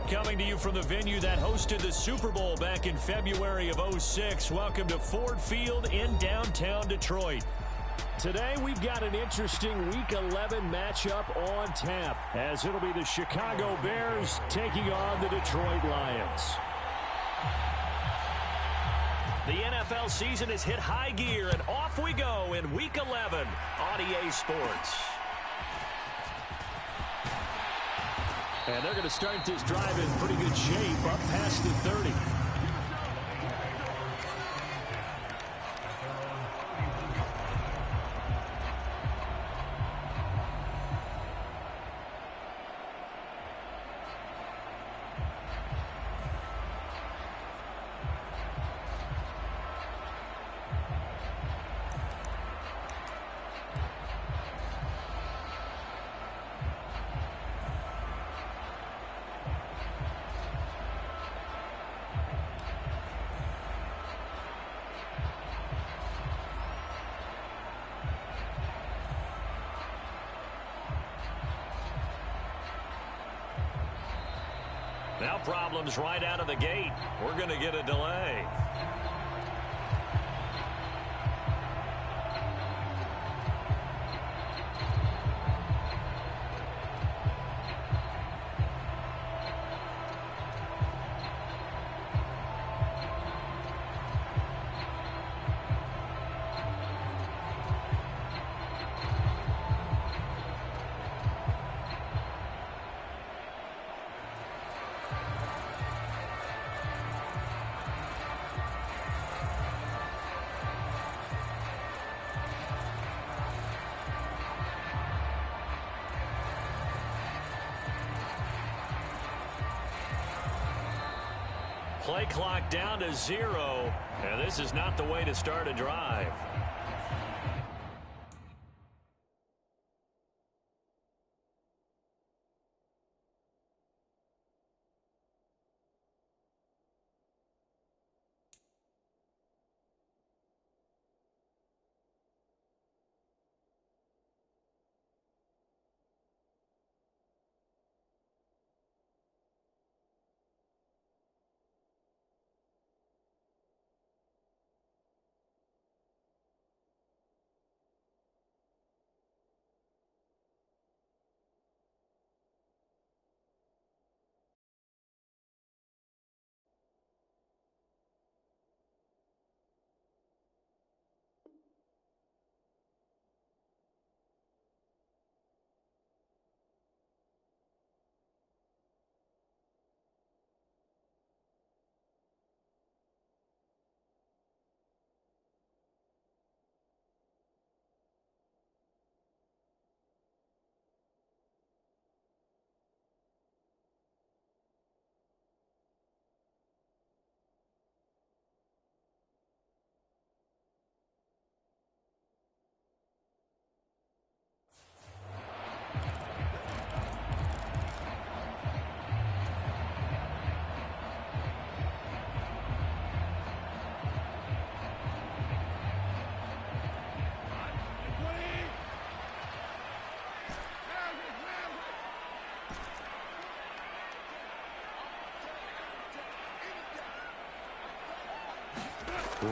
Coming to you from the venue that hosted the Super Bowl back in February of '06. Welcome to Ford Field in downtown Detroit. Today we've got an interesting Week 11 matchup on tap, as it'll be the Chicago Bears taking on the Detroit Lions. The NFL season has hit high gear, and off we go in Week 11 on EA Sports. And they're going to start this drive in pretty good shape, up past the 30. Now problems right out of the gate. We're going to get a delay. Play clock down to 0, and this is not the way to start a drive.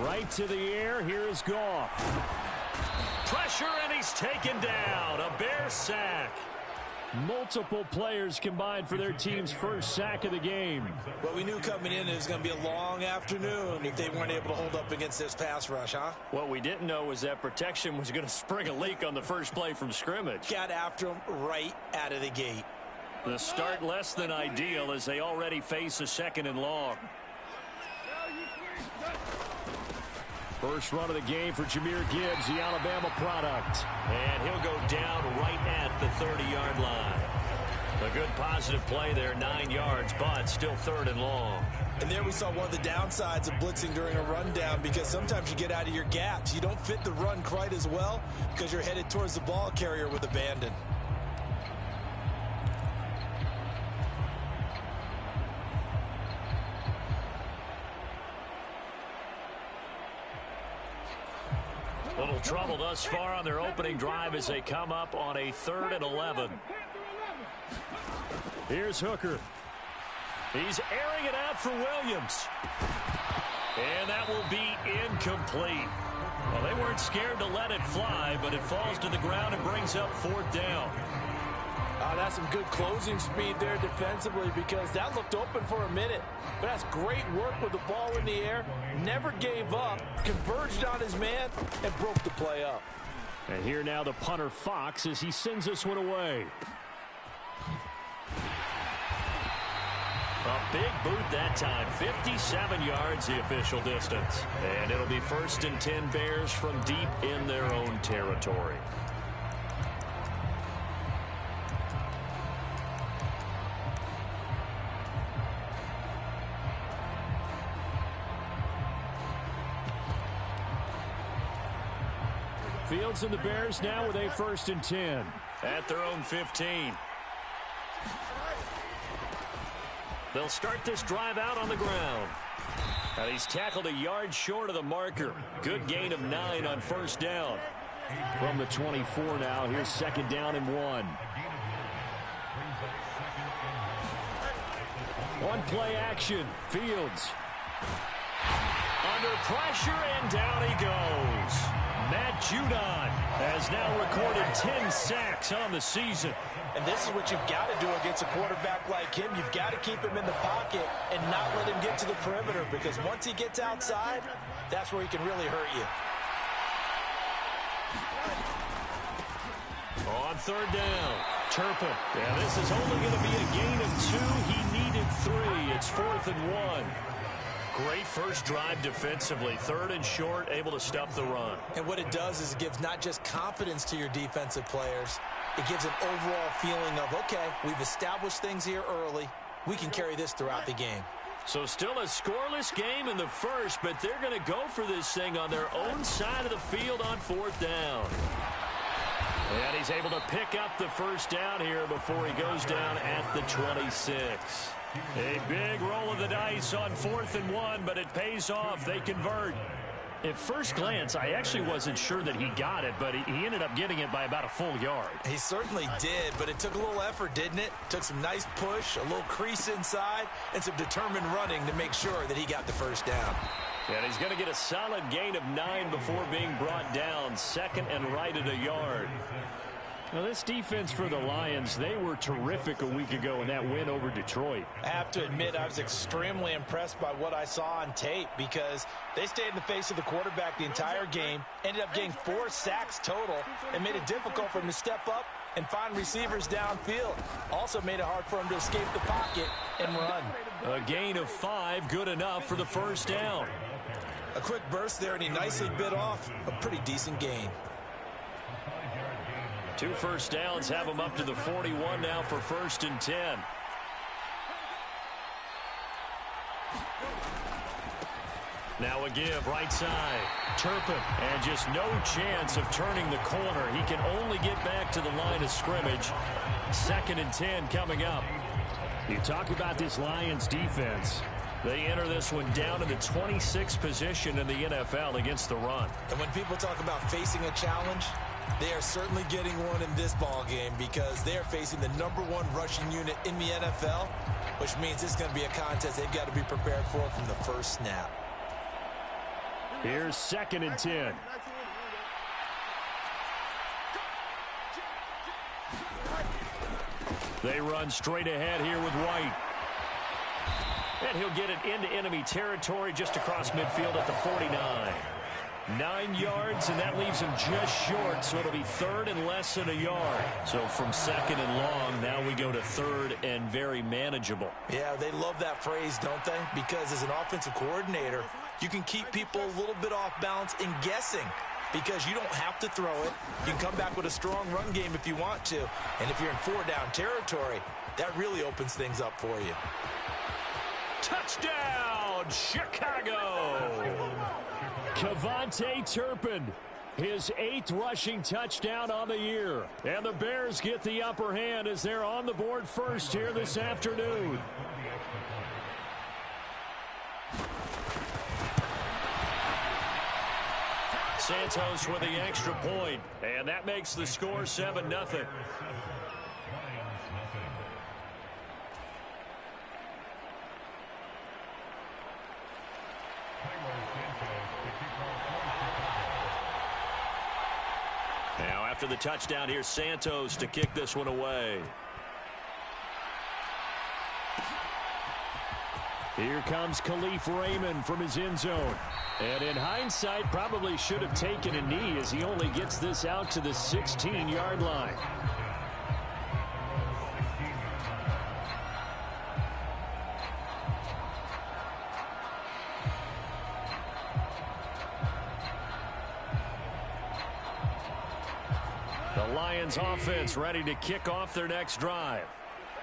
Right to the air. Here is Goff. Pressure, and he's taken down. A Bear sack. Multiple players combined for their team's first sack of the game. What we knew coming in, it was going to be a long afternoon if they weren't able to hold up against this pass rush, huh? What we didn't know was that protection was going to spring a leak on the first play from scrimmage. Got after him right out of the gate. The start less than ideal as they already face a 2nd and long. First run of the game for Jahmyr Gibbs, the Alabama product. And he'll go down right at the 30-yard line. A good positive play there, 9 yards, but still 3rd and long. And there we saw one of the downsides of blitzing during a rundown, because sometimes you get out of your gaps. You don't fit the run quite as well because you're headed towards the ball carrier with abandon. Little trouble thus far on their opening drive as they come up on a 3rd and 11. Here's Hooker. He's airing it out for Williams. And that will be incomplete. Well, they weren't scared to let it fly, but it falls to the ground and brings up 4th down. That's some good closing speed there defensively, because that looked open for a minute. But that's great work with the ball in the air. Never gave up, converged on his man, and broke the play up. And here now the punter Fox as he sends this one away. A big boot that time, 57 yards the official distance. And it'll be 1st and 10 Bears from deep in their own territory. Fields and the Bears now with a 1st and 10 at their own 15. They'll start this drive out on the ground. And he's tackled a yard short of the marker. Good gain of 9 on 1st down. From the 24 now, here's 2nd down and 1. One play action. Fields. Under pressure, and down he goes. Matt Judon has now recorded 10 sacks on the season. And this is what you've got to do against a quarterback like him. You've got to keep him in the pocket and not let him get to the perimeter, because once he gets outside, that's where he can really hurt you. On 3rd down, Turpin. Yeah, this is only going to be a gain of 2. He needed 3. It's 4th and 1. Great first drive defensively. 3rd and short, able to stop the run. And what it does is it gives not just confidence to your defensive players, it gives an overall feeling of, okay, we've established things here early. We can carry this throughout the game. So still a scoreless game in the first, but they're going to go for this thing on their own side of the field on 4th down. And he's able to pick up the 1st down here before he goes down at the 26. A big roll of the dice on 4th and 1, but it pays off. They convert. At first glance, I actually wasn't sure that he got it, but he ended up getting it by about a full yard. He certainly did, but it took a little effort, didn't it? Took some nice push, a little crease inside, and some determined running to make sure that he got the 1st down. And he's going to get a solid gain of 9 before being brought down. 2nd and right at a yard. Now, this defense for the Lions, they were terrific a week ago in that win over Detroit. I have to admit, I was extremely impressed by what I saw on tape, because they stayed in the face of the quarterback the entire game, ended up getting 4 sacks total, and made it difficult for him to step up and find receivers downfield. Also made it hard for him to escape the pocket and run. A gain of 5, good enough for the 1st down. A quick burst there, and he nicely bit off a pretty decent gain. 2 first downs have him up to the 41 now for 1st and 10. Now a give, right side. Turpin, and just no chance of turning the corner. He can only get back to the line of scrimmage. 2nd and 10 coming up. You talk about this Lions defense. They enter this one down in the 26th position in the NFL against the run. And when people talk about facing a challenge, they are certainly getting one in this ball game, because they are facing the #1 rushing unit in the NFL, which means it's going to be a contest they've got to be prepared for from the first snap. Here's 2nd and 10. They run straight ahead here with White. And he'll get it into enemy territory just across midfield at the 49. 9 yards, and that leaves him just short, so it'll be 3rd and less than a yard. So from 2nd and long, now we go to 3rd and very manageable. Yeah, they love that phrase, don't they? Because as an offensive coordinator, you can keep people a little bit off balance and guessing, because you don't have to throw it. You can come back with a strong run game if you want to. And if you're in 4-down territory, that really opens things up for you. Touchdown, Chicago! Kevontae Turpin, his 8th rushing touchdown on the year. And the Bears get the upper hand as they're on the board first here this afternoon. Santos with the extra point, and that makes the score 7-0. After the touchdown, here's Santos to kick this one away. Here comes Khalif Raymond from his end zone. And in hindsight, probably should have taken a knee as he only gets this out to the 16-yard line. The Lions offense ready to kick off their next drive.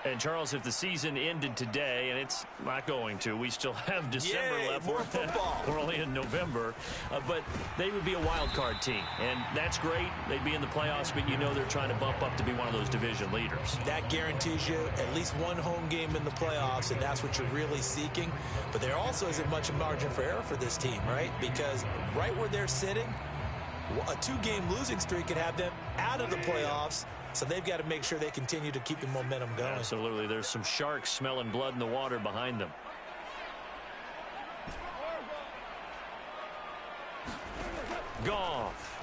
And, Charles, if the season ended today, and it's not going to, we still have December left. More football. We're only in November. But they would be a wild card team. And that's great. They'd be in the playoffs, but you know they're trying to bump up to be one of those division leaders. That guarantees you at least one home game in the playoffs, and that's what you're really seeking. But there also isn't much margin for error for this team, right? Because right where they're sitting, a 2-game losing streak could have them out of the playoffs. So they've got to make sure they continue to keep the momentum going. Absolutely. There's some sharks smelling blood in the water behind them. Goff.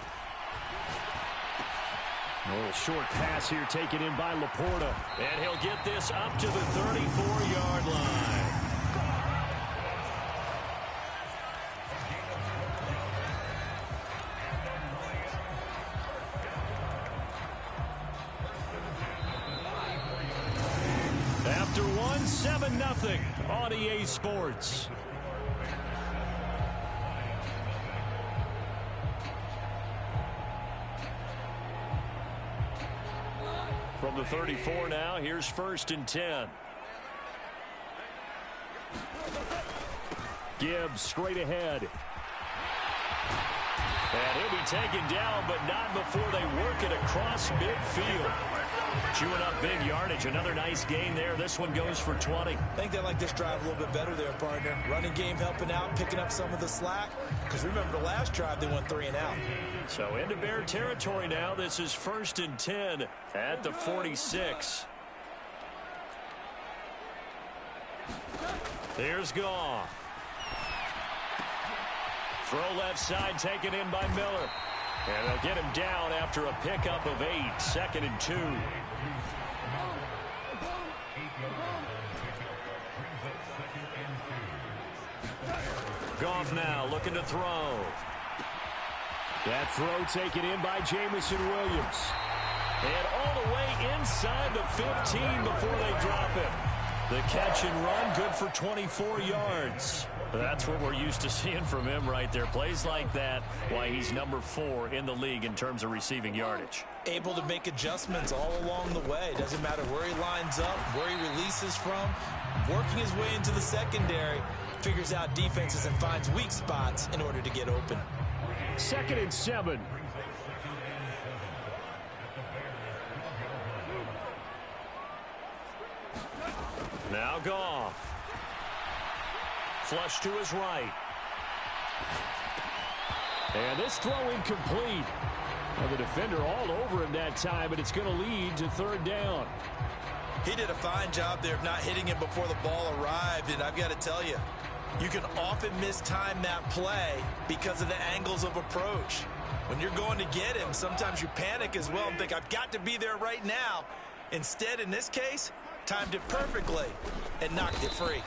A little short pass here taken in by Laporta. And he'll get this up to the 34-yard line. After 7-0 on EA Sports. From the 34 now, here's 1st and 10. Gibbs straight ahead. And he'll be taken down, but not before they work it across midfield. Chewing up big yardage. Another nice gain there. This one goes for 20. I think they like this drive a little bit better there, partner. Running game helping out, picking up some of the slack. Because remember, the last drive, they went 3 and out. So into Bear territory now. This is 1st and 10 at the 46. Here's Goff. Throw left side taken in by Miller. And they'll get him down after a pickup of 8. 2nd and 2. Goff now looking to throw. That throw taken in by Jamison Williams. And all the way inside the 15 before they drop him. The catch and run, good for 24 yards. That's what we're used to seeing from him right there. Plays like that, why he's number 4 in the league in terms of receiving yardage. Able to make adjustments all along the way. Doesn't matter where he lines up, where he releases from. Working his way into the secondary, figures out defenses and finds weak spots in order to get open. 2nd and 7. Now Goff. Flush to his right. And this throw incomplete. Well, the defender all over him that time, but it's going to lead to 3rd down. He did a fine job there of not hitting him before the ball arrived, and I've got to tell you, you can often mistime that play because of the angles of approach. When you're going to get him, sometimes you panic as well and think, I've got to be there right now. Instead, in this case, timed it perfectly and knocked it free.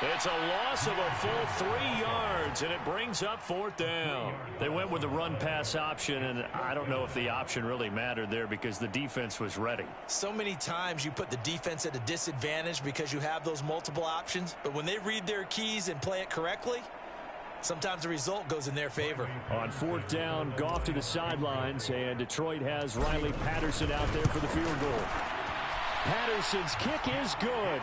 It's a loss of a full 3 yards, and it brings up 4th down. They went with the run-pass option, and I don't know if the option really mattered there because the defense was ready. So many times you put the defense at a disadvantage because you have those multiple options, but when they read their keys and play it correctly, sometimes the result goes in their favor. On 4th down, Goff to the sidelines, and Detroit has Riley Patterson out there for the field goal. Patterson's kick is good.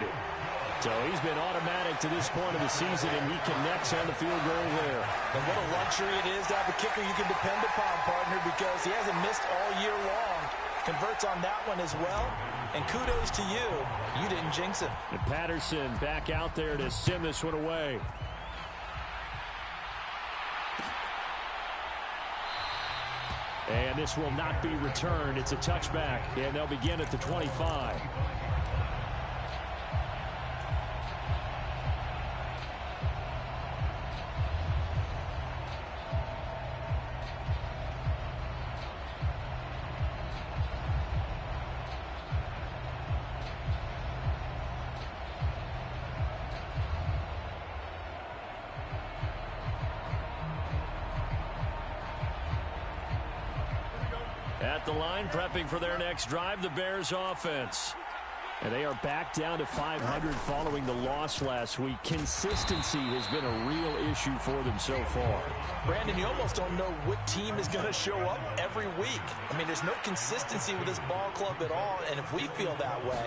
So he's been automatic to this point of the season, and he connects on the field goal there. And what a luxury it is to have a kicker you can depend upon, partner, because he hasn't missed all year long. Converts on that one as well. And kudos to you. You didn't jinx him. And Patterson back out there to send this one away. And this will not be returned. It's a touchback, and they'll begin at the 25. At the line, prepping for their next drive, the Bears offense. And they are back down to 500 following the loss last week. Consistency has been a real issue for them so far. Brandon, you almost don't know what team is going to show up every week. I mean, there's no consistency with this ball club at all, and if we feel that way,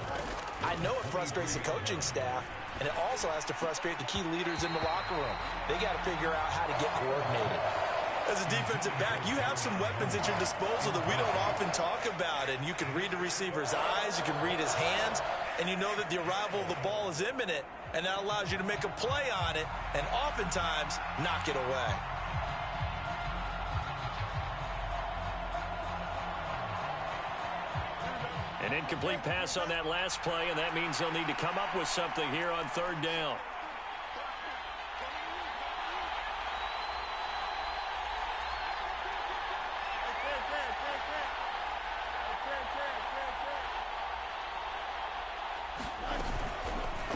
I know it frustrates the coaching staff, and it also has to frustrate the key leaders in the locker room. They got to figure out how to get coordinated. As a defensive back, you have some weapons at your disposal that we don't often talk about. And you can read the receiver's eyes, you can read his hands, and you know that the arrival of the ball is imminent, and that allows you to make a play on it and oftentimes knock it away. An incomplete pass on that last play, and that means they'll need to come up with something here on third down.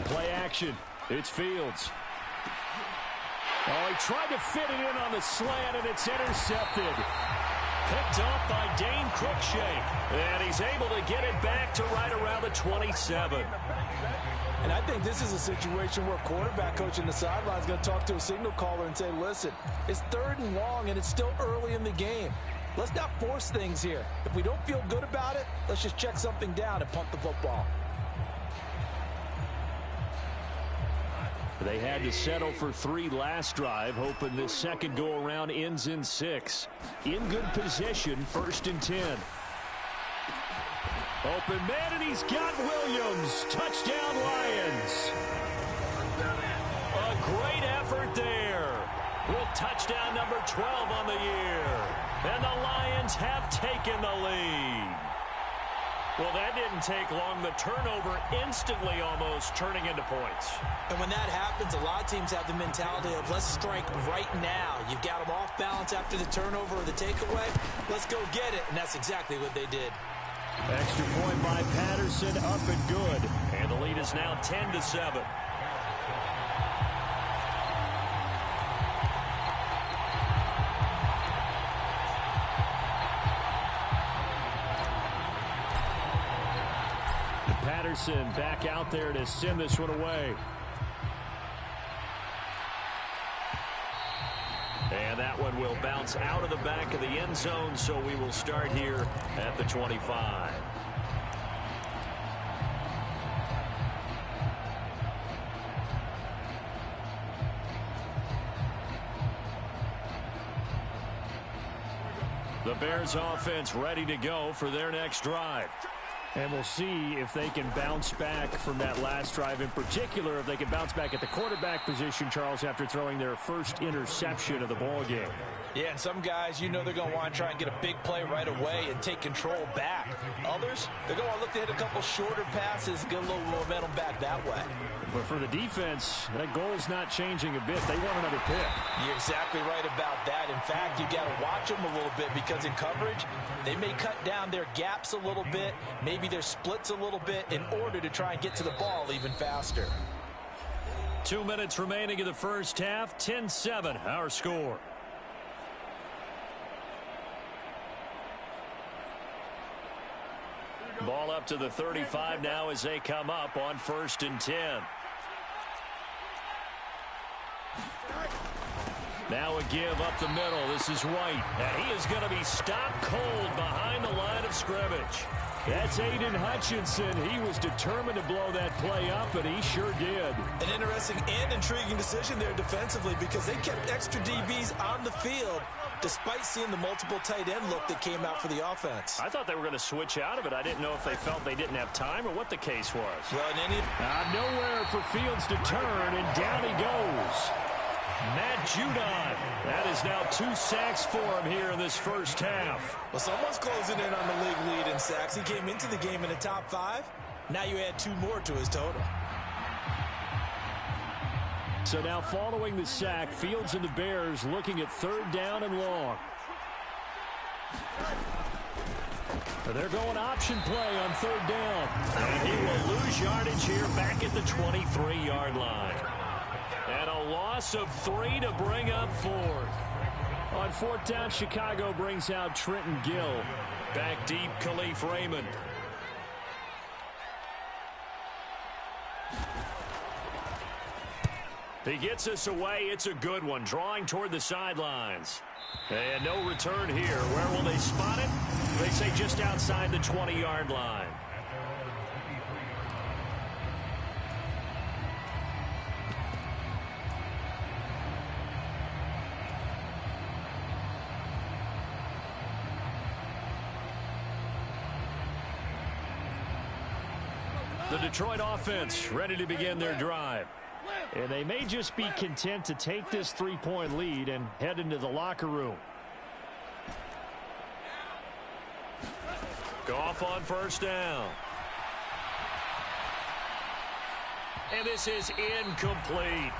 Play action. It's Fields. Oh, he tried to fit it in on the slant, and it's intercepted. Picked off by Dane Cruikshank. And he's able to get it back to right around the 27. And I think this is a situation where quarterback coach in the sideline is going to talk to a signal caller and say, listen, it's 3rd and long, and it's still early in the game. Let's not force things here. If we don't feel good about it, let's just check something down and punt the football. They had to settle for 3 last drive, hoping this second go-around ends in 6. In good position, 1st and 10. Open man, and he's got Williams. Touchdown, Lions. A great effort there with touchdown number 12 on the year. And the Lions have taken the lead. Well, that didn't take long. The turnover instantly almost turning into points. And when that happens, a lot of teams have the mentality of let's strike right now. You've got them off balance after the turnover or the takeaway. Let's go get it. And that's exactly what they did. Extra point by Patterson, up and good. And the lead is now 10-7. Patterson back out there to send this one away. And that one will bounce out of the back of the end zone, so we will start here at the 25. The Bears offense ready to go for their next drive. And we'll see if they can bounce back from that last drive. In particular, if they can bounce back at the quarterback position, Charles, after throwing their first interception of the ball game. Yeah, and some guys, you know they're going to want to try and get a big play right away and take control back. Others, they're going to want to look to hit a couple shorter passes and get a little momentum back that way. But for the defense, that goal's not changing a bit. They want another pick. You're exactly right about that. In fact, you got to watch them a little bit because in coverage, they may cut down their gaps a little bit, maybe their splits a little bit in order to try and get to the ball even faster. 2 minutes remaining in the first half. 10-7, our score. Ball up to the 35 now as they come up on 1st and 10. Now a give up the middle. This is White. And he is going to be stopped cold behind the line of scrimmage. That's Aiden Hutchinson. He was determined to blow that play up, and he sure did. An interesting and intriguing decision there defensively because they kept extra DBs on the field despite seeing the multiple tight end look that came out for the offense. I thought they were going to switch out of it. I didn't know if they felt they didn't have time or what the case was. Well, nowhere for Fields to turn, and down he goes. Matt Judon. That is now 2 sacks for him here in this first half. Well, someone's closing in on the league lead in sacks. He came into the game in the top 5. Now you add 2 more to his total. So now following the sack, Fields and the Bears looking at 3rd down and long. They're going option play on 3rd down. And he will lose yardage here back at the 23-yard line. And a loss of 3 to bring up 4th. On fourth down, Chicago brings out Trenton Gill. Back deep, Khalif Raymond. He gets us away. It's a good one. Drawing toward the sidelines. And no return here. Where will they spot it? They say just outside the 20-yard line. The Detroit offense ready to begin their drive. And they may just be content to take this 3-point lead and head into the locker room. Goff on first down. And this is incomplete.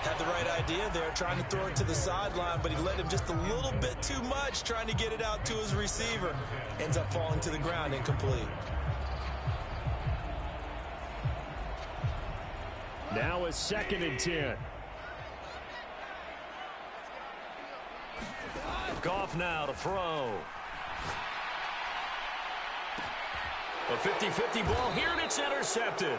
Had the right idea there, trying to throw it to the sideline, but he led him just a little bit too much, trying to get it out to his receiver. Ends up falling to the ground, incomplete. Now a 2nd and 10. Goff now to throw. A 50-50 ball here, and it's intercepted.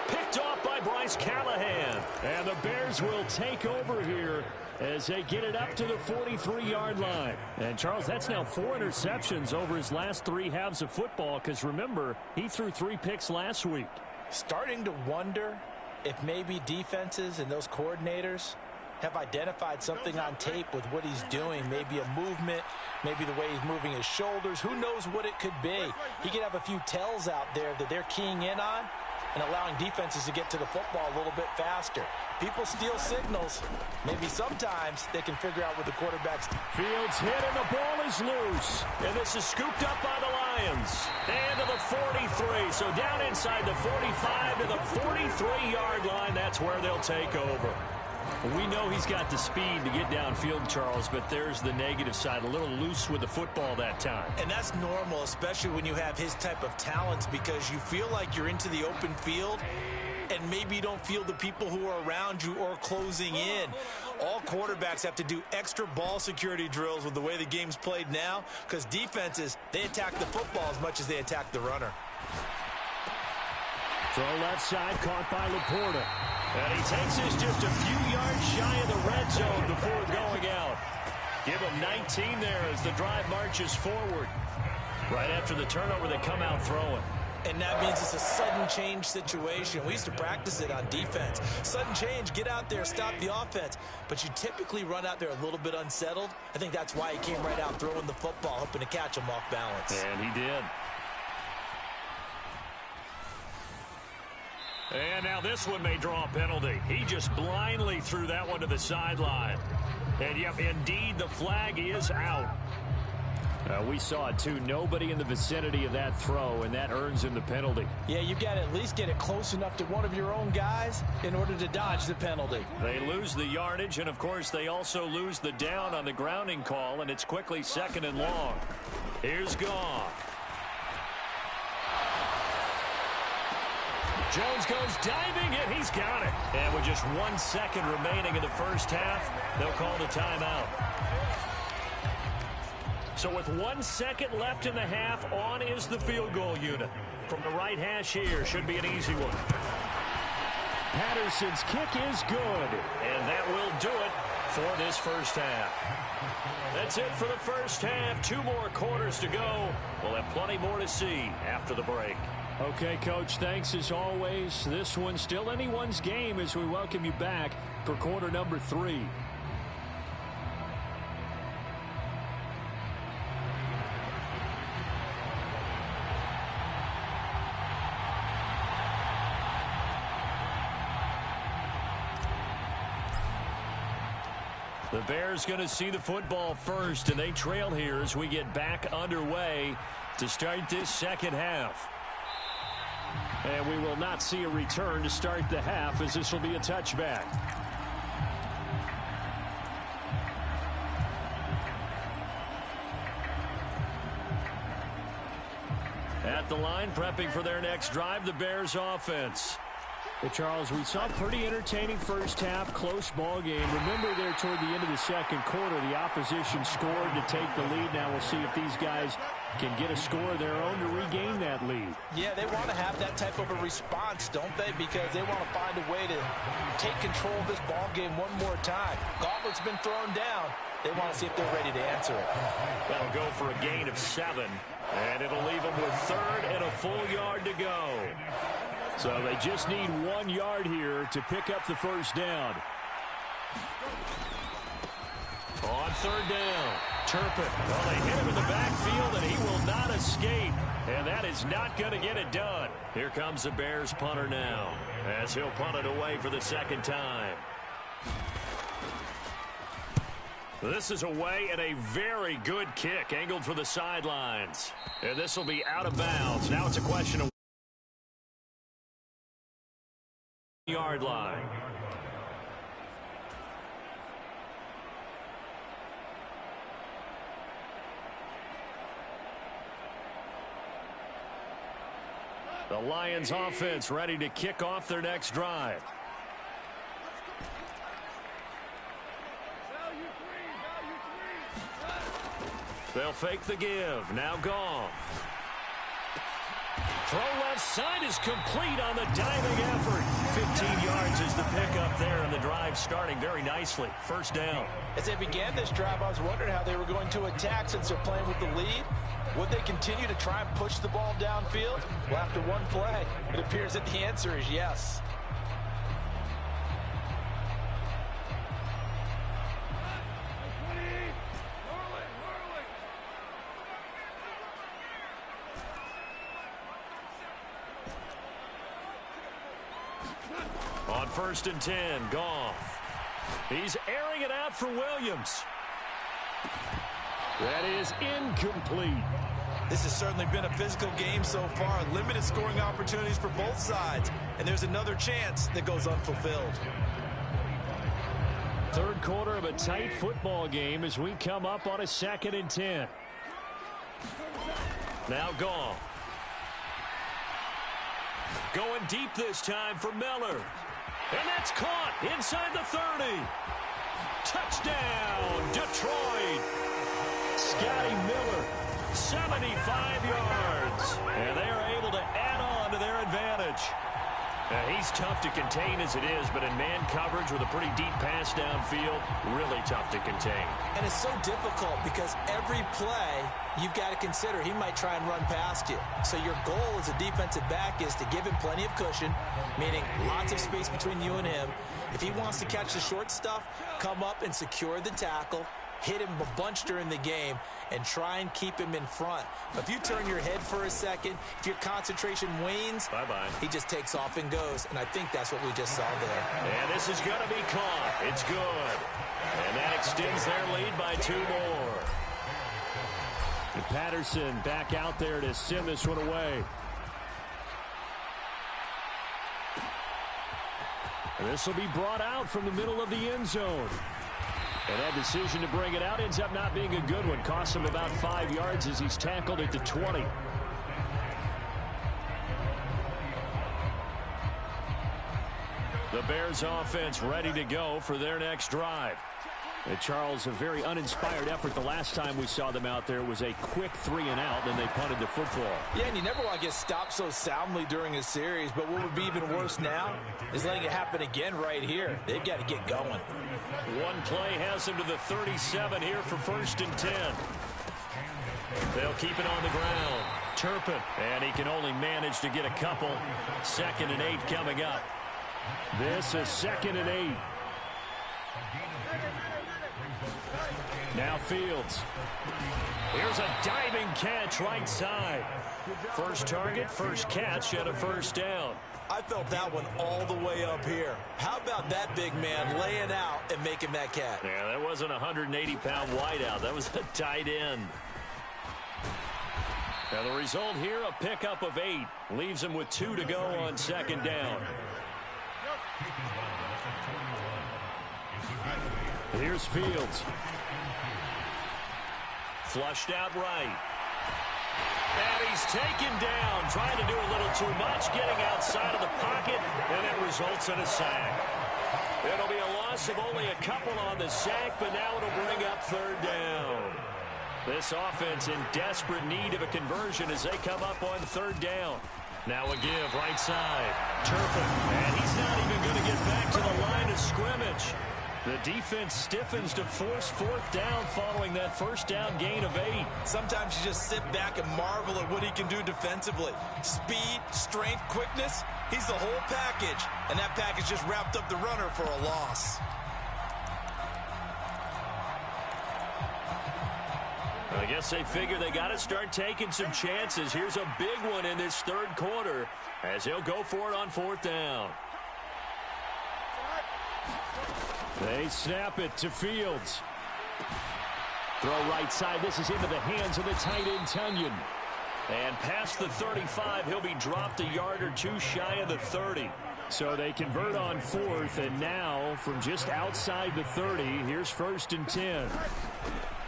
Picked off by Bryce Callahan. And the Bears will take over here as they get it up to the 43-yard line. And, Charles, that's now 4 interceptions over his last 3 halves of football, because, remember, he threw 3 picks last week. Starting to wonder if maybe defenses and those coordinators have identified something on tape with what he's doing. Maybe a movement, maybe the way he's moving his shoulders. Who knows what it could be? He could have a few tells out there that they're keying in on and allowing defenses to get to the football a little bit faster. People steal signals. Maybe sometimes they can figure out what the quarterback's... Fields hit and the ball is loose. And this is scooped up by the Lions. And to the 43. So down inside the 45 to the 43-yard line. That's where they'll take over. We know he's got the speed to get downfield, Charles, but there's the negative side. A little loose with the football that time. And that's normal, especially when you have his type of talents, because you feel like you're into the open field and maybe you don't feel the people who are around you or closing in. All quarterbacks have to do extra ball security drills with the way the game's played now, because defenses, they attack the football as much as they attack the runner. Throw left side, caught by Laporta. And he takes this just a few yards shy of the red zone before going out. Give him 19 there as the drive marches forward. Right after the turnover, they come out throwing. And that means it's a sudden change situation. We used to practice it on defense. Sudden change, get out there, stop the offense. But you typically run out there a little bit unsettled. I think that's why he came right out throwing the football, hoping to catch him off balance. And he did. And now this one may draw a penalty. He just blindly threw that one to the sideline. And, yep, indeed, the flag is out. We saw it, too. Nobody in the vicinity of that throw, and that earns him the penalty. Yeah, you've got to at least get it close enough to one of your own guys in order to dodge the penalty. They lose the yardage, and, of course, they also lose the down on the grounding call, and it's quickly 2nd and long. Here's Goff. Jones goes diving, and he's got it. And with just 1 second remaining in the first half, they'll call the timeout. So with 1 second left in the half, on is the field goal unit. From the right hash here, should be an easy one. Patterson's kick is good, and that will do it for this first half. That's it for the first half. 2 more quarters to go. We'll have plenty more to see after the break. Okay, Coach, thanks as always. This one's still anyone's game as we welcome you back for quarter number 3. The Bears going to see the football first, and they trail here as we get back underway to start this second half. And we will not see a return to start the half, as this will be a touchback. At the line, prepping for their next drive, the Bears offense. Hey, Charles, we saw a pretty entertaining first half, close ball game. Remember there toward the end of the second quarter, the opposition scored to take the lead. Now we'll see if these guys can get a score of their own to regain that lead. Yeah, they want to have that type of a response, don't they? Because they want to find a way to take control of this ball game one more time. Gauntlet's been thrown down. They want to see if they're ready to answer it. That'll go for a gain of 7, and it'll leave them with 3rd and a full yard to go. So they just need 1 yard here to pick up the first down. On 3rd down, Turpin. Well, they hit him in the backfield, and he will not escape. And that is not going to get it done. Here comes the Bears punter now, as he'll punt it away for the 2nd time. This is away, and a very good kick angled for the sidelines. And this will be out of bounds. Now it's a question of yard line. The Lions offense ready to kick off their next drive. They'll fake the give. Now Goff. Throw left side is complete on the diving effort. 15 yards is the pickup there, and the drive starting very nicely. First down. As they began this drive, I was wondering how they were going to attack since they're playing with the lead. Would they continue to try and push the ball downfield? Well, after one play, it appears that the answer is yes. On 1st and 10, Goff. He's airing it out for Williams. That is incomplete. This has certainly been a physical game so far. Limited scoring opportunities for both sides. And there's another chance that goes unfulfilled. 3rd quarter of a tight football game as we come up on a 2nd and 10. Now Goff. Going deep this time for Miller. And that's caught inside the 30. Touchdown, Detroit. Scotty Miller, 75 yards. And they are able to add on to their advantage. Now, he's tough to contain as it is, but in man coverage with a pretty deep pass downfield, really tough to contain. And it's so difficult because every play you've got to consider he might try and run past you. So your goal as a defensive back is to give him plenty of cushion, meaning lots of space between you and him. If he wants to catch the short stuff, come up and secure the tackle, hit him a bunch during the game, and try and keep him in front. But if you turn your head for a second, if your concentration wanes, he just takes off and goes. And I think that's what we just saw there. And this is going to be caught. It's good. And that extends their lead by 2 more. And Patterson back out there to send this one away. And this will be brought out from the middle of the end zone. And that decision to bring it out ends up not being a good one. Costs him about 5 yards as he's tackled at the 20. The Bears offense ready to go for their next drive. And Charles, a very uninspired effort the last time we saw them out there was a quick 3-and-out, then they punted the football. Yeah, and you never want to get stopped so soundly during a series, but what would be even worse now is letting it happen again right here. They've got to get going. One play has him to the 37 here for 1st and 10. They'll keep it on the ground. Turpin, and he can only manage to get a couple. 2nd and 8 coming up. This is 2nd and 8. Now Fields. Here's a diving catch right side. First target, first catch, and a first down. I felt that one all the way up here. How about that big man laying out and making that catch? Yeah, that wasn't a 180-pound wideout. That was a tight end. Now the result here, a pickup of 8. Leaves him with 2 to go on 2nd down. Here's Fields. Flushed out right. And he's taken down, trying to do a little too much, getting outside of the pocket, and it results in a sack. It'll be a loss of only a couple on the sack, but now it'll bring up third down. This offense in desperate need of a conversion as they come up on third down. Now a give right side. Turpin, and he's not even going to get back to the line of scrimmage. The defense stiffens to force fourth down following that first down gain of 8. Sometimes you just sit back and marvel at what he can do defensively. Speed, strength, quickness, he's the whole package. And that package just wrapped up the runner for a loss. I guess they figure they got to start taking some chances. Here's a big one in this third quarter as he'll go for it on fourth down. They snap it to Fields. Throw right side. This is into the hands of the tight end, Tunyon. And past the 35, he'll be dropped a yard or two shy of the 30. So they convert on fourth, and now from just outside the 30, here's first and 10.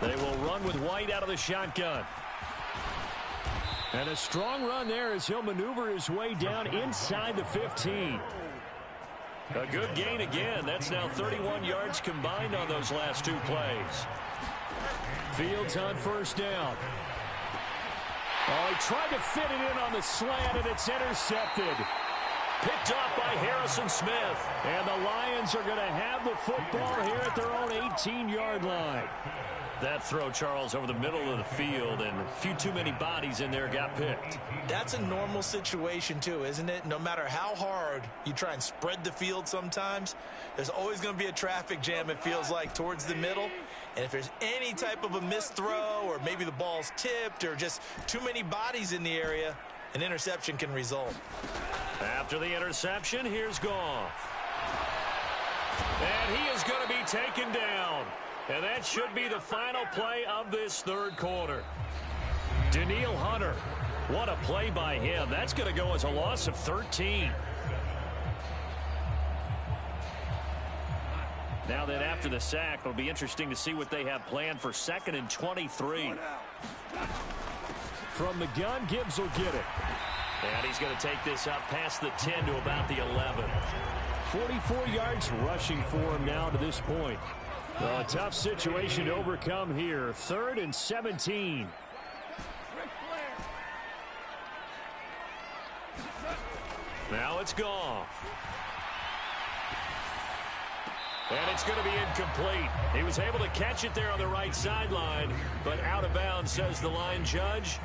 They will run with White out of the shotgun. And a strong run there as he'll maneuver his way down inside the 15. A good gain again. That's now 31 yards combined on those last two plays. Fields on first down. Oh, he tried to fit it in on the slant, and it's intercepted. Picked off by Harrison Smith. And the Lions are going to have the football here at their own 18-yard line. That throw, Charles, over the middle of the field, and a few too many bodies in there got picked. That's a normal situation, too, isn't it? No matter how hard you try and spread the field sometimes, there's always going to be a traffic jam, it feels like, towards the middle. And if there's any type of a missed throw, or maybe the ball's tipped, or just too many bodies in the area, an interception can result. After the interception, here's Goff. And he is going to be taken down. And that should be the final play of this third quarter. Danielle Hunter. What a play by him. That's going to go as a loss of 13. Now then, after the sack, it'll be interesting to see what they have planned for 2nd and 23. From the gun, Gibbs will get it. And he's going to take this up past the 10 to about the 11. 44 yards rushing for him now to this point. Well, a tough situation to overcome here. 3rd and 17. Now it's Goff. And it's going to be incomplete. He was able to catch it there on the right sideline, but out of bounds, says the line judge.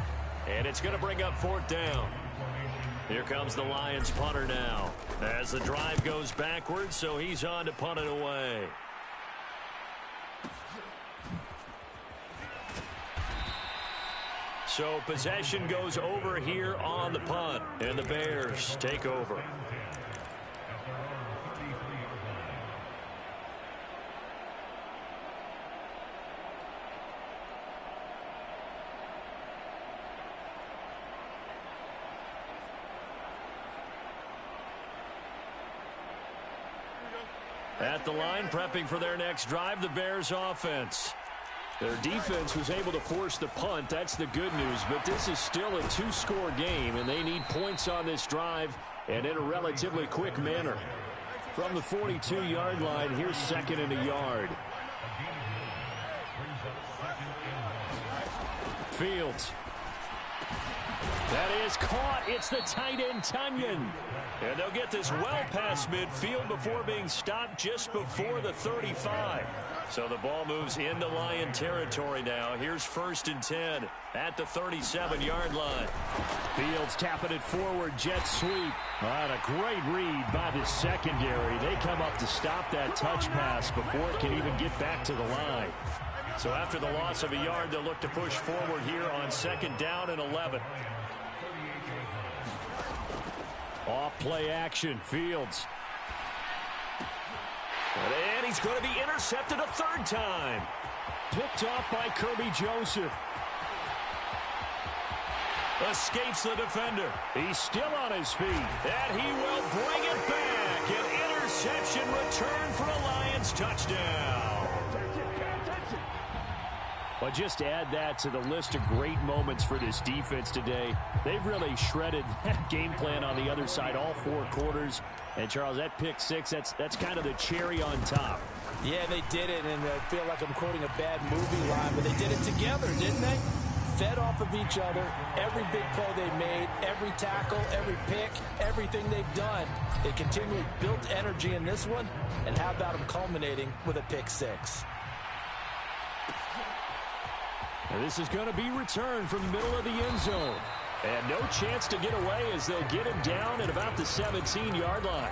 And it's going to bring up fourth down. Here comes the Lions punter now as the drive goes backwards, so he's on to punt it away. So possession goes over here on the punt, and the Bears take over. At the line, prepping for their next drive, the Bears offense. Their defense was able to force the punt. That's the good news, but this is still a two-score game, and they need points on this drive and in a relatively quick manner. From the 42-yard line, here's 2nd and a yard. Fields. That is caught. It's the tight end, Tunyon. And they'll get this well past midfield before being stopped just before the 35. So the ball moves into Lion territory now. Here's 1st and 10 at the 37-yard line. Fields tapping it forward, jet sweep. And a great read by the secondary. They come up to stop that touch pass before it can even get back to the line. So after the loss of a yard, they'll look to push forward here on 2nd down and 11. Off play action, Fields. And he's going to be intercepted a 3rd time. Picked off by Kirby Joseph. Escapes the defender. He's still on his feet. And he will bring it back. An interception return for a Lions touchdown. Well, just add that to the list of great moments for this defense today. They've really shredded that game plan on the other side all 4 quarters. And, Charles, that pick 6, that's kind of the cherry on top. Yeah, they did it, and I feel like I'm quoting a bad movie line, but they did it together, didn't they? Fed off of each other, every big play they made, every tackle, every pick, everything they've done. They continually built energy in this one, and how about them culminating with a pick 6? And this is going to be returned from the middle of the end zone. And no chance to get away as they'll get him down at about the 17-yard line.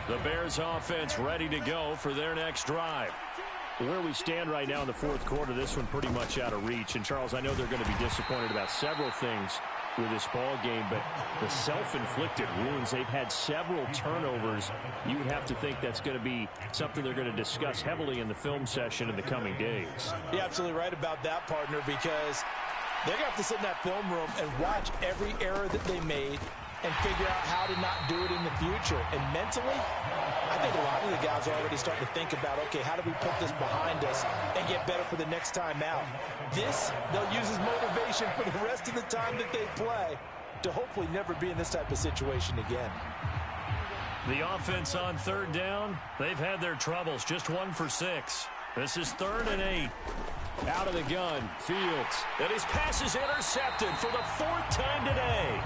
The Bears offense ready to go for their next drive. Where we stand right now in the 4th quarter, this one pretty much out of reach. And, Charles, I know they're going to be disappointed about several things with this ball game, but the self-inflicted wounds, they've had several turnovers. You would have to think that's going to be something they're going to discuss heavily in the film session in the coming days. You're absolutely right about that, partner, because they're going to have to sit in that film room and watch every error that they made and figure out how to not do it in the future. And mentally, I think a lot of the guys are already starting to think about, okay, how do we put this behind us and get better for the next time out? This, they'll use as motivation for the rest of the time that they play to hopefully never be in this type of situation again. The offense on 3rd down, they've had their troubles, just 1 for 6. This is 3rd and 8. Out of the gun, Fields. And his pass is intercepted for the 4th time today.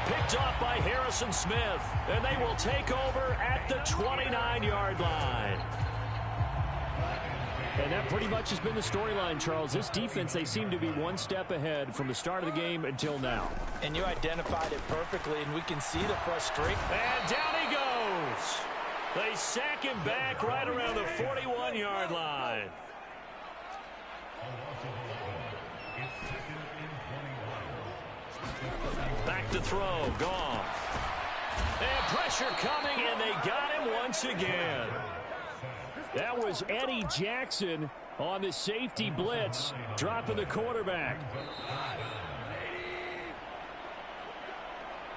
Picked off by Harrison Smith, and they will take over at the 29-yard line. And that pretty much has been the storyline, Charles. This defense, they seem to be one step ahead from the start of the game until now. And you identified it perfectly, and we can see the frustration. And down he goes. They sack him back right around the 41-yard line. Back to throw, Goff. And pressure coming, and they got him once again. That was Eddie Jackson on the safety blitz, dropping the quarterback.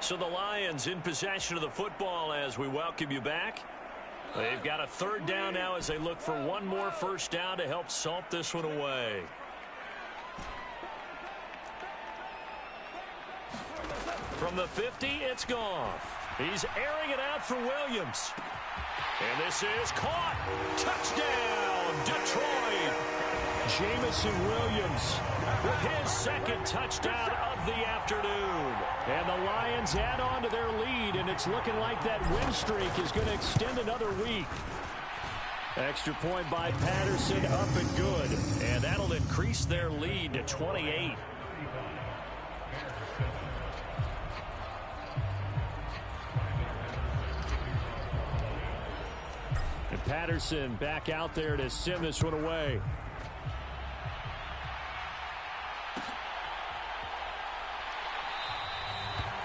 So the Lions in possession of the football as we welcome you back. They've got a 3rd down now as they look for one more 1st down to help salt this one away. From the 50, it's Goff. He's airing it out for Williams. And this is caught. Touchdown, Detroit. Jamison Williams with his 2nd touchdown of the afternoon. And the Lions add on to their lead, and it's looking like that win streak is going to extend another week. Extra point by Patterson, up and good. And that'll increase their lead to 28. And Patterson back out there to send this one away.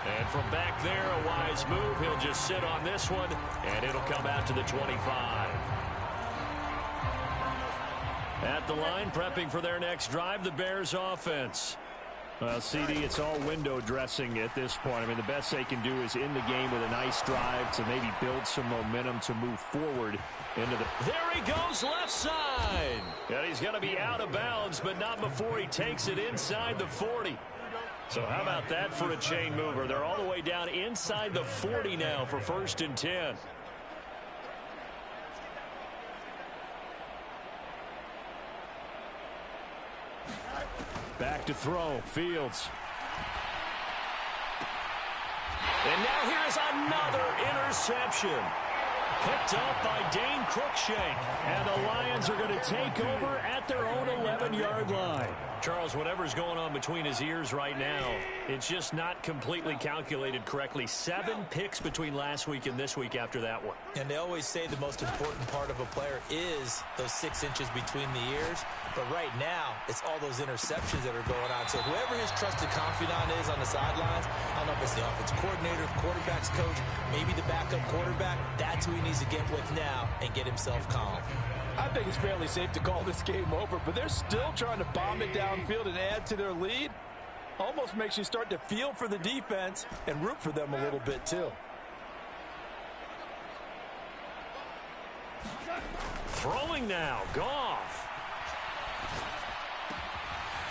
And from back there, a wise move. He'll just sit on this one, and it'll come out to the 25. At the line, prepping for their next drive, the Bears offense. Well, CD, it's all window dressing at this point. I mean, the best they can do is end the game with a nice drive to maybe build some momentum to move forward into the... There he goes, left side. And he's going to be out of bounds, but not before he takes it inside the 40. So how about that for a chain mover? They're all the way down inside the 40 now for 1st and 10. Back to throw, Fields. And now here's another interception. Picked up by Dane Cruikshank. And the Lions are going to take over at their own 11-yard line. Charles, whatever's going on between his ears right now, it's just not completely calculated correctly. 7 picks between last week and this week after that one. And they always say the most important part of a player is those 6 inches between the ears. But right now, it's all those interceptions that are going on. So whoever his trusted confidant is on the sidelines, I don't know if it's the offensive coordinator, the quarterback's coach, maybe the backup quarterback, that's who he needs to get with now and get himself calm. I think it's fairly safe to call this game over, but they're still trying to bomb it downfield and add to their lead. Almost makes you start to feel for the defense and root for them a little bit too. Throwing now, Goff.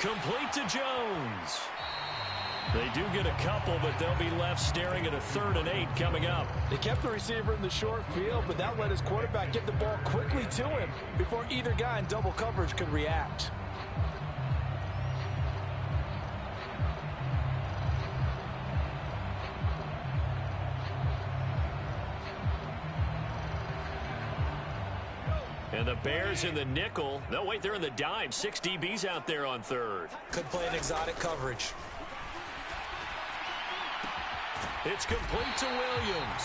Complete to Jones. They do get a couple, but they'll be left staring at a 3rd and 8 coming up. They kept the receiver in the short field, but that let his quarterback get the ball quickly to him before either guy in double coverage could react. And the Bears in the nickel. No, wait, they're in the dime. 6 DBs out there on 3rd. Could play an exotic coverage. It's complete to Williams.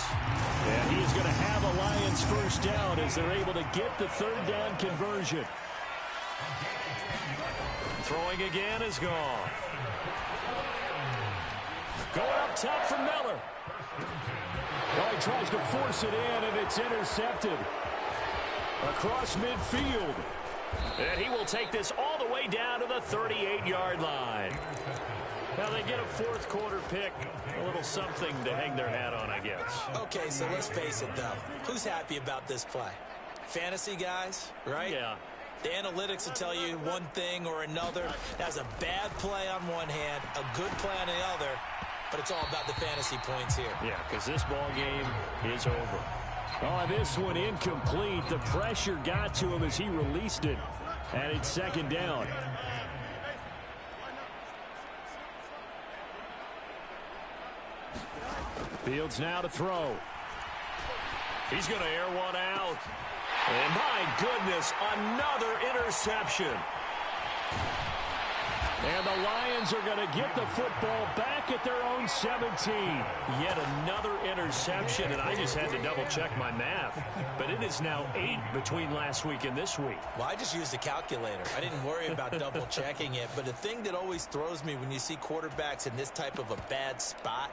And he's going to have a Lions first down as they're able to get the 3rd down conversion. Throwing again is gone. Going up top for Miller. Well, he tries to force it in, and it's intercepted. Across midfield. And he will take this all the way down to the 38-yard line. Now they get a 4th quarter pick. A little something to hang their hat on, I guess. Okay, so let's face it, though. Who's happy about this play? Fantasy guys, right? Yeah. The analytics will tell you one thing or another. That's a bad play on one hand, a good play on the other, but it's all about the fantasy points here. Yeah, because this ball game is over. Oh, this one incomplete. The pressure got to him as he released it, and it's 2nd down. Fields now to throw. He's going to air one out. And my goodness, another interception. And the Lions are going to get the football back at their own 17. Yet another interception, and I just had to double-check my math. But it is now 8 between last week and this week. Well, I just used a calculator. I didn't worry about double-checking it. But the thing that always throws me when you see quarterbacks in this type of a bad spot,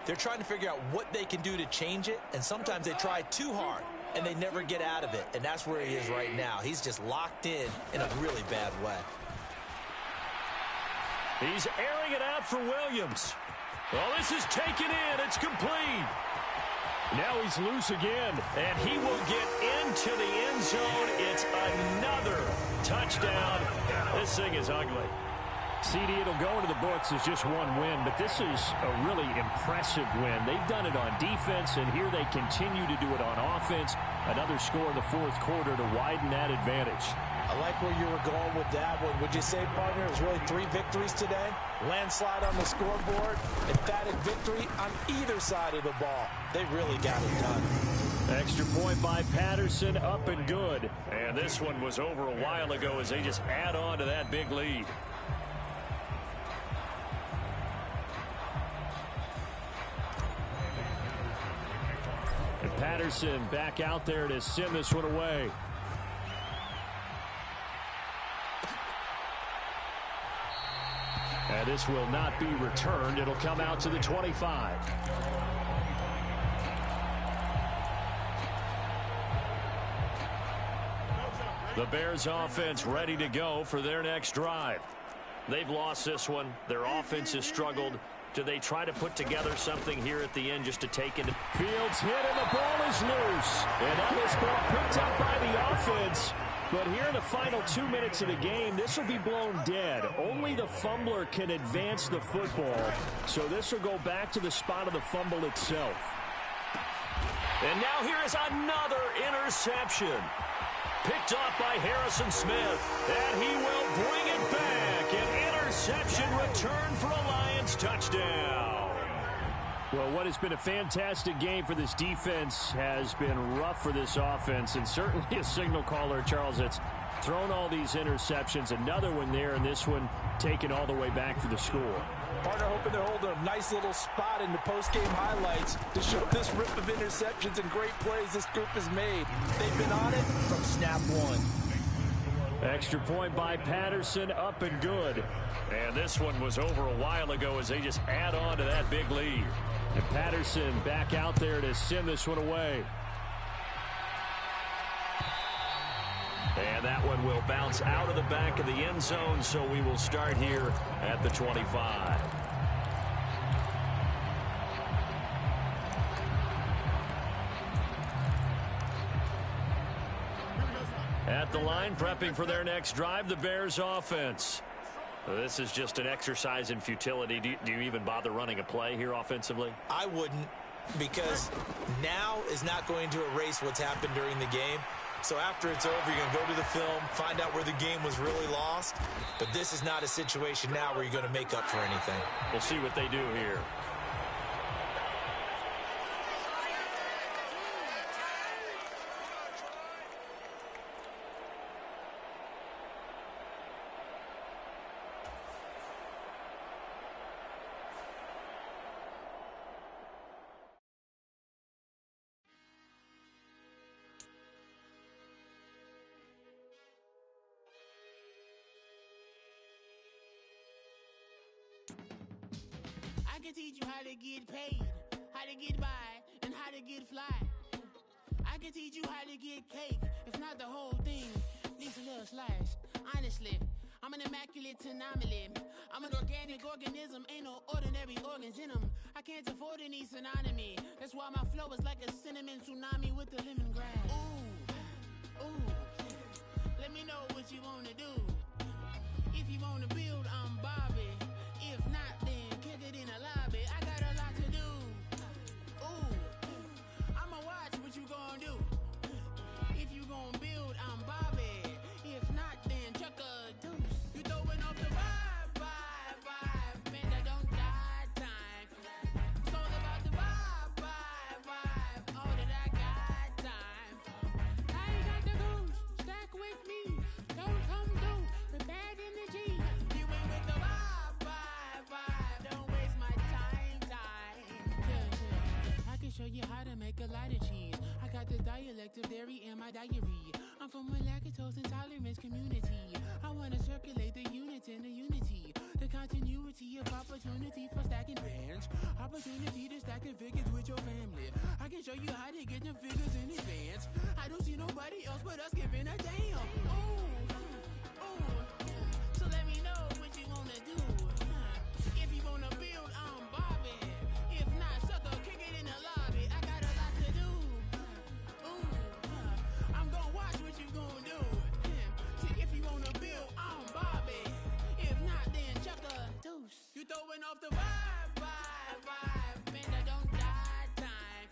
they're trying to figure out what they can do to change it, and sometimes they try too hard, and they never get out of it. And that's where he is right now. He's just locked in a really bad way. He's airing it out for Williams. Well, this is taken in. It's complete. Now he's loose again, and he will get into the end zone. It's another touchdown. This thing is ugly. CD, it'll go into the books as just one win, but this is a really impressive win. They've done it on defense, and here they continue to do it on offense. Another score in the 4th quarter to widen that advantage. I like where you were going with that one. Would you say, partner, it was really 3 victories today? Landslide on the scoreboard, emphatic victory on either side of the ball. They really got it done. Extra point by Patterson, up and good. And this one was over a while ago as they just add on to that big lead. And Patterson back out there to send this one away. And this will not be returned. It'll come out to the 25. The Bears offense ready to go for their next drive. They've lost this one. Their offense has struggled. Do they try to put together something here at the end just to take it? Fields hit and the ball is loose. And now this ball picked up by the offense. But here in the final 2 minutes of the game, this will be blown dead. Only the fumbler can advance the football. So this will go back to the spot of the fumble itself. And now here is another interception. Picked off by Harrison Smith. And he will bring it back. An interception return for a Lions touchdown. Well, what has been a fantastic game for this defense has been rough for this offense, and certainly a signal caller, Charles, that's thrown all these interceptions. Another one there, and this one taken all the way back for the score. Partner hoping to hold a nice little spot in the post-game highlights to show this rip of interceptions and great plays this group has made. They've been on it from snap one. Extra point by Patterson, up and good. And this one was over a while ago as they just add on to that big lead. And Patterson back out there to send this one away. And that one will bounce out of the back of the end zone, so we will start here at the 25. line, prepping for their next drive, the Bears offense. This is just an exercise in futility. Do you even bother running a play here offensively? I wouldn't, because now is not going to erase what's happened during the game. So after it's over, you're going to go to the film, find out where the game was really lost. But this is not a situation now where you're going to make up for anything. We'll see what they do here. I can teach you how to get paid, how to get by, and how to get fly. I can teach you how to get cake, if not the whole thing, needs a little slice. Honestly, I'm an immaculate anomaly. I'm an organic organism, ain't no ordinary organs in them. I can't afford any synonymy. That's why my flow is like a cinnamon tsunami with the lemongrass. Ooh, ooh, let me know what you wanna do. If you wanna build, I'm Bobby. If not, then kick it in the lobby. I got a lot to do. Ooh, I'ma watch what you gon' do. If you gon' build, I'm Bobby. If not, then chuck a deuce. You throwing off the vibe, man, I don't got time. It's all about the vibe, all that I got time. I ain't got the goose, stack with me. Don't come through with bad energy. You ain't with the vibe, don't waste my time. Yeah. I can show you how to make a lot of cheese. I got the dialect of dairy in my diary. I'm from a lactose intolerance community. I wanna circulate the units and the unity. The continuity of opportunity for stacking bands. Opportunity to stack the figures with your family. I can show you how to get the figures in advance. I don't see nobody else but us giving a damn. Ooh. So let me know what you wanna do. If you wanna build, I'm Bobby. If not, sucker, kick it in the lobby. I got a lot to do. Ooh, I'm gonna watch what you gonna do. See, if you wanna build, I'm Bobby. If not, then chuck a deuce. You throwing off the vibe, man, I don't got time.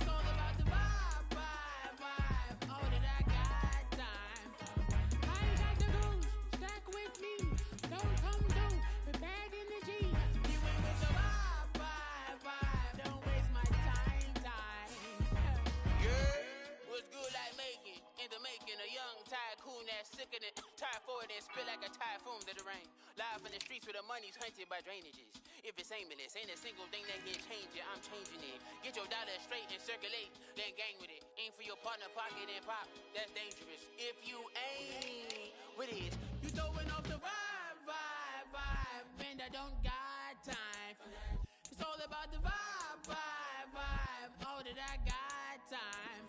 It's all about the vibe, all that I got time. I ain't got the goose, stack with me. Don't come through with bad energy. You ain't with the vibe, don't waste my time. Yeah, what's good I make it? In the making, a young tycoon that's sickening. Tire forward and spit like a typhoon to the rain. Live in the streets where the money's hunted by drainages. If it's aimless, ain't a single thing that can change it. I'm changing it. Get your dollar straight and circulate, then gang with it. Aim for your partner pocket and pop. That's dangerous. If you ain't with it, you throwing off the vibe, man, I don't got time for that. It's all about the vibe, all that I got time.